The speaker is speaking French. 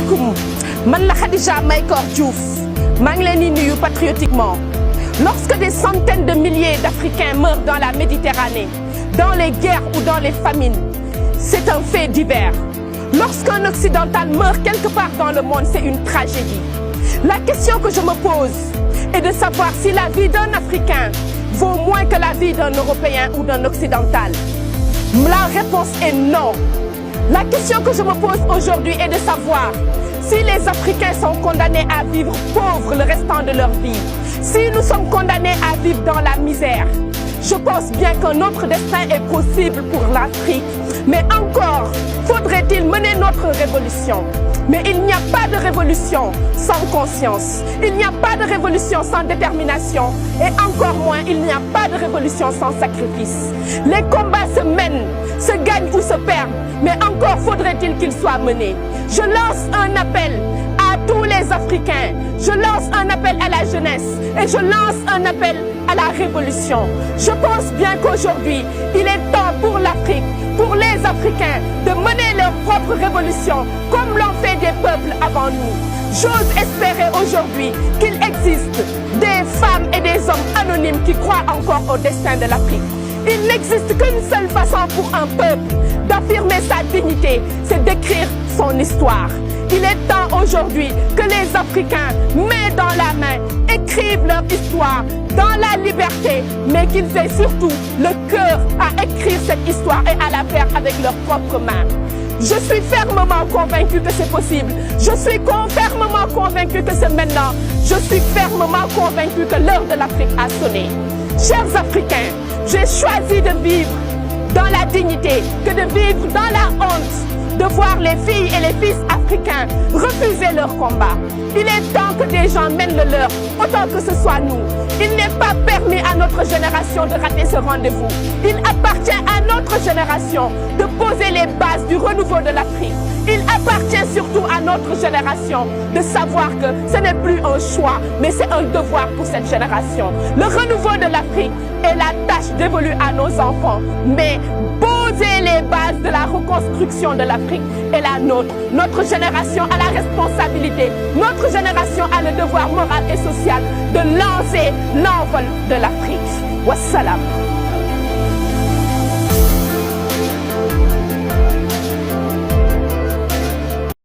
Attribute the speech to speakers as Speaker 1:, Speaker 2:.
Speaker 1: asalaamaaleykum man la Khadija Mahécor Diouf maa ngi leen di nuyu patriotiquement. Lorsque des centaines de milliers d'Africains meurent dans la Méditerranée, dans les guerres ou dans les famines, c'est un fait divers. Lorsqu'un occidental meurt quelque part dans le monde, c'est une tragédie. La question que je me pose est de savoir si la vie d'un Africain vaut moins que la vie d'un Européen ou d'un occidental. La réponse est non. La question que je me pose aujourd'hui est de savoir si les Africains sont condamnés à vivre pauvres le restant de leur vie, si nous sommes condamnés à vivre dans la misère. Je pense bien qu'un autre destin est possible pour l'Afrique, mais encore faudrait-il mener notre révolution. Mais il n'y a pas de révolution sans conscience, il n'y a pas de révolution sans détermination et encore moins il n'y a pas de révolution sans sacrifice. Les combats se mènent, se gagnent ou se perdent, mais encore faudrait-il qu'ils soient menés. Je lance un appel à tous les Africains, je lance un appel à la jeunesse et je lance un appel à la révolution. Je pense bien qu'aujourd'hui, il est temps pour l'Afrique, pour les Africains, de mener leur propre révolution comme l'ont fait des peuples avant nous. J'ose espérer aujourd'hui qu'il existe des femmes et des hommes anonymes qui croient encore au destin de l'Afrique. Il n'existe qu'une seule façon pour un peuple d'affirmer sa dignité, c'est d'écrire son histoire. Il est temps aujourd'hui que les Africains, main dans la main, écrivent leur histoire dans la liberté, mais qu'ils aient surtout le cœur à écrire cette histoire et à la faire avec leurs propres mains. Je suis fermement convaincu que c'est possible. Je suis fermement convaincu que c'est maintenant. Je suis fermement convaincu que l'heure de l'Afrique a sonné. Chers Africains, j'ai choisi de vivre dans la dignité que de vivre dans la honte, de voir les filles et les fils africains refuser leur combat. Il est temps que des gens mènent le leur, autant que ce soit nous. Il n'est pas permis à notre génération de rater ce rendez-vous. Il appartient à notre génération de poser les bases du renouveau de l'Afrique. Il appartient surtout à notre génération de savoir que ce n'est plus un choix, mais c'est un devoir pour cette génération. Le renouveau de l'Afrique est la tâche dévolue à nos enfants, mais poser les bases de la reconstruction de l'Afrique est la nôtre. Notre génération a la responsabilité, notre génération a le devoir moral et social de lancer l'envol de l'Afrique. Wassalam.